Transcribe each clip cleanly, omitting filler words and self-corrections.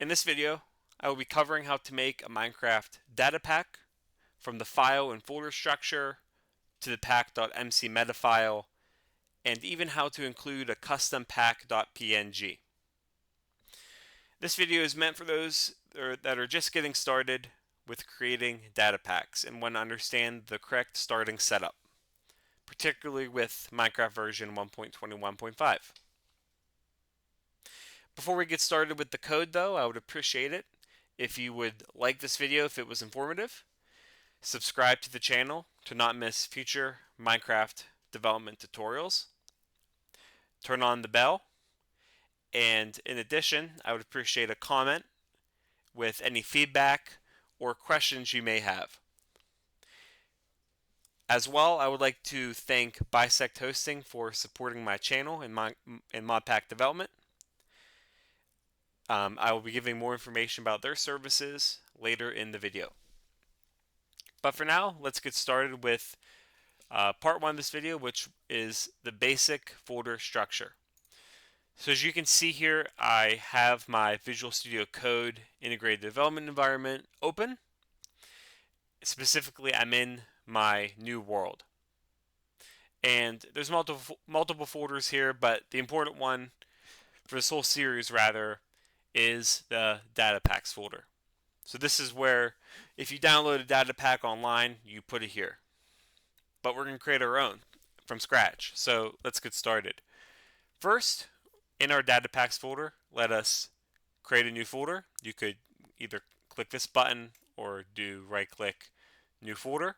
In this video, I will be covering how to make a Minecraft data pack from the file and folder structure to the pack.mcmeta file, and even how to include a custom pack.png. This video is meant for those that are just getting started with creating data packs and want to understand the correct starting setup, particularly with Minecraft version 1.21.5. Before we get started with the code though, I would appreciate it if you would like this video if it was informative, subscribe to the channel to not miss future Minecraft development tutorials, turn on the bell, and in addition, I would appreciate a comment with any feedback or questions you may have. As well, I would like to thank BisectHosting for supporting my channel in modpack development. I will be giving more information about their services later in the video. But for now, let's get started with part one of this video, which is the basic folder structure. So as you can see here, I have my Visual Studio Code integrated development environment open. Specifically, I'm in my new world. And there's multiple folders here, but the important one for this whole series rather is the data packs folder. So this is where if you download a data pack online, you put it here. But we're going to create our own from scratch. So let's get started. First, in our data packs folder, let us create a new folder. You could either click this button or do right click new folder.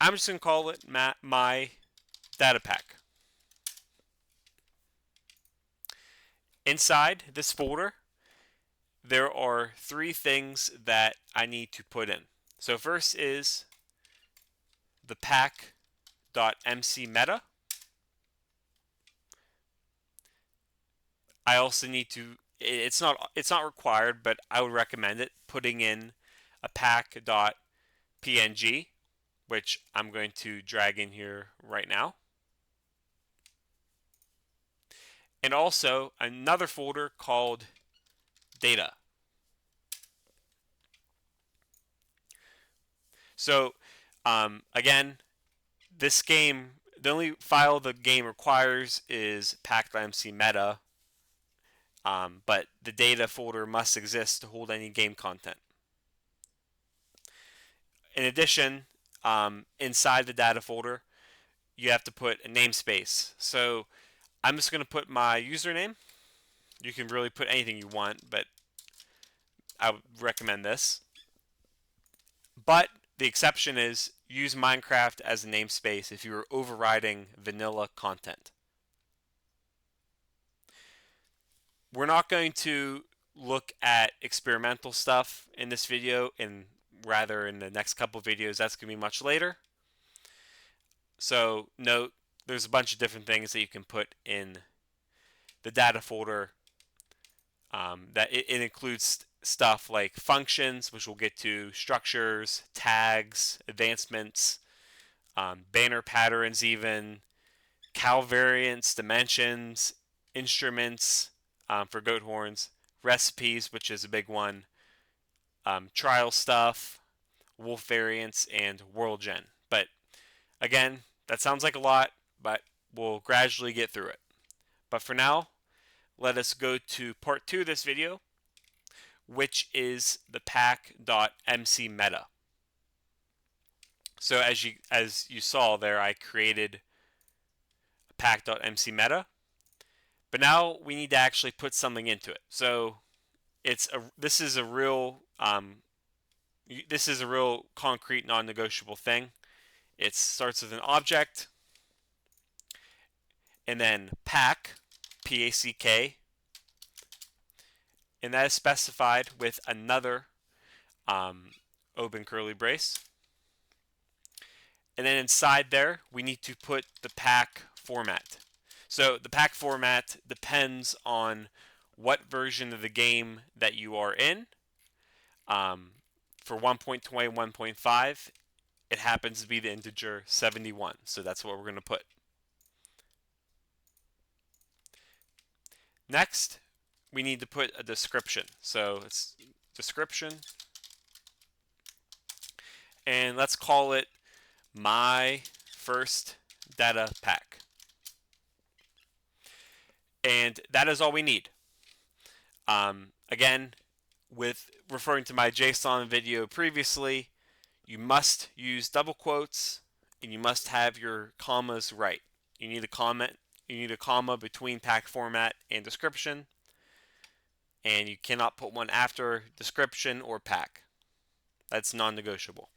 I'm just going to call it my data pack. Inside this folder, there are three things that I need to put in. So first is the pack.mcmeta. I also need to, it's not required, but I would recommend it, putting in a pack.png, which I'm going to drag in here right now. And also another folder called data. So again, this game, the only file the game requires is pack.mcmeta, but the data folder must exist to hold any game content. In addition, inside the data folder, you have to put a namespace. So I'm just going to put my username. You can really put anything you want, but I would recommend this. But the exception is use Minecraft as a namespace if you are overriding vanilla content. We're not going to look at experimental stuff in this video, and rather in the next couple videos. That's going to be much later. So note, there's a bunch of different things that you can put in the data folder. That it includes stuff like functions, which we'll get to, structures, tags, advancements, banner patterns even, cow variants, dimensions, instruments for goat horns, recipes, which is a big one, trial stuff, wolf variants, and world gen. But again, that sounds like a lot, but we'll gradually get through it. But for now, let us go to part 2 of this video, which is the pack.mcmeta. So as you saw there, I created a pack.mcmeta, but now we need to actually put something into it. So this is a real concrete, non-negotiable thing. It starts with an object, and then pack, P-A-C-K, and that is specified with another open curly brace. And then inside there, we need to put the pack format. So the pack format depends on what version of the game that you are in. For 1.21.5, it happens to be the integer 71. So that's what we're going to put. Next, we need to put a description. So it's description, and let's call it my first data pack. And that is all we need. Again, with referring to my JSON video previously, you must use double quotes and you must have your commas right. You need a comment. You need a comma between pack format and description, and you cannot put one after description or pack. That's non-negotiable.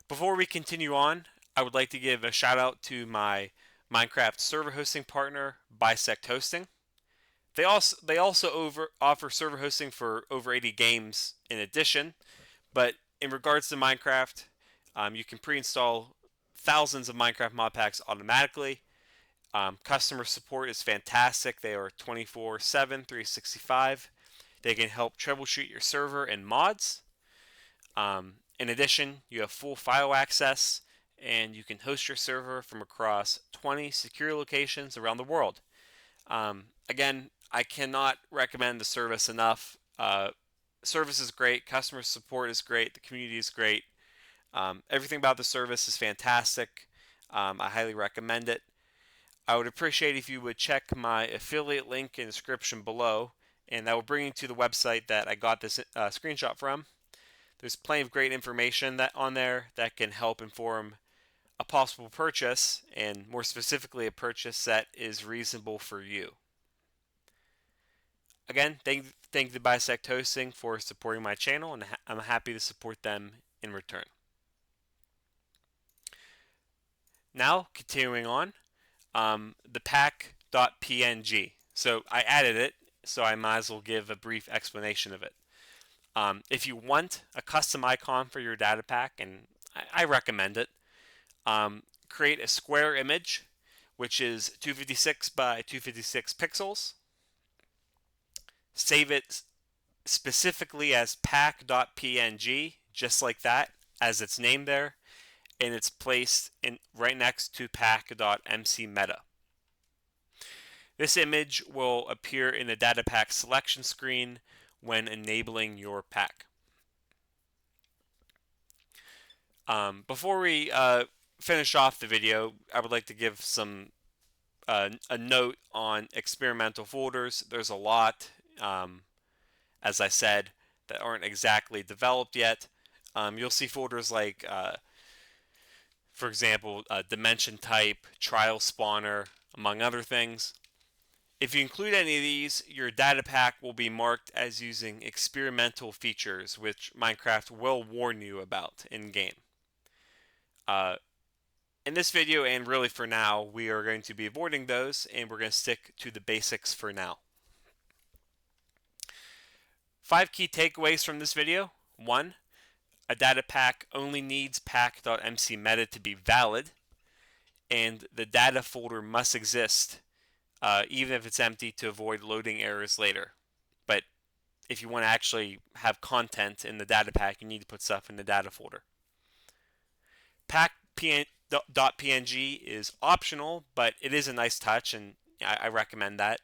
Before we continue on, I would like to give a shout out to my Minecraft server hosting partner, BisectHosting. They also offer server hosting for over 80 games in addition, but in regards to Minecraft, you can pre-install thousands of Minecraft mod packs automatically. Customer support is fantastic. They are 24/7, 365. They can help troubleshoot your server and mods. In addition, you have full file access, and you can host your server from across 20 secure locations around the world. Again, I cannot recommend the service enough. Service is great, customer support is great, the community is great. Everything about the service is fantastic. I highly recommend it. I would appreciate if you would check my affiliate link in the description below, and that will bring you to the website that I got this screenshot from. There's plenty of great information on there that can help inform a possible purchase, and more specifically, a purchase that is reasonable for you. Again, thank the BisectHosting for supporting my channel, and I'm happy to support them in return. Now, continuing on, the pack.png. So I added it, so I might as well give a brief explanation of it. If you want a custom icon for your data pack, and I recommend it, create a square image, which is 256 by 256 pixels. Save it specifically as pack.png, just like that, as it's named there, and it's placed right next to pack.mcmeta. This image will appear in the data pack selection screen when enabling your pack. Before we finish off the video, I would like to give a note on experimental folders. There's a lot, as I said, that aren't exactly developed yet. You'll see folders like, for example, dimension type, trial spawner, among other things. If you include any of these, your data pack will be marked as using experimental features, which Minecraft will warn you about in-game. In this video, and really for now, we are going to be avoiding those, and we're going to stick to the basics for now. 5 key takeaways from this video. 1. A data pack only needs pack.mcmeta to be valid, and the data folder must exist, even if it's empty, to avoid loading errors later. But if you want to actually have content in the data pack, you need to put stuff in the data folder. Pack.png is optional, but it is a nice touch, and I recommend that.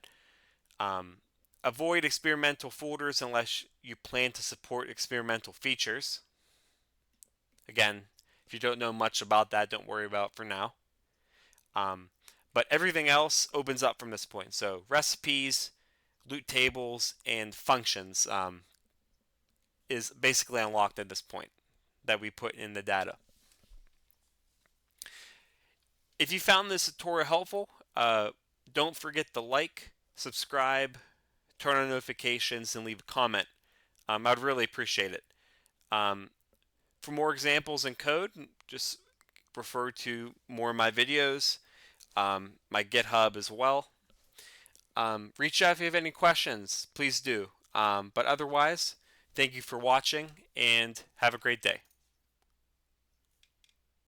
Avoid experimental folders unless you plan to support experimental features. Again, if you don't know much about that, don't worry about it for now. But everything else opens up from this point. So recipes, loot tables, and functions is basically unlocked at this point that we put in the data. If you found this tutorial helpful, don't forget to like, subscribe, turn on notifications, and leave a comment. I'd really appreciate it. For more examples and code, just refer to more of my videos, my GitHub as well. Reach out if you have any questions, please do. But otherwise, thank you for watching, and have a great day.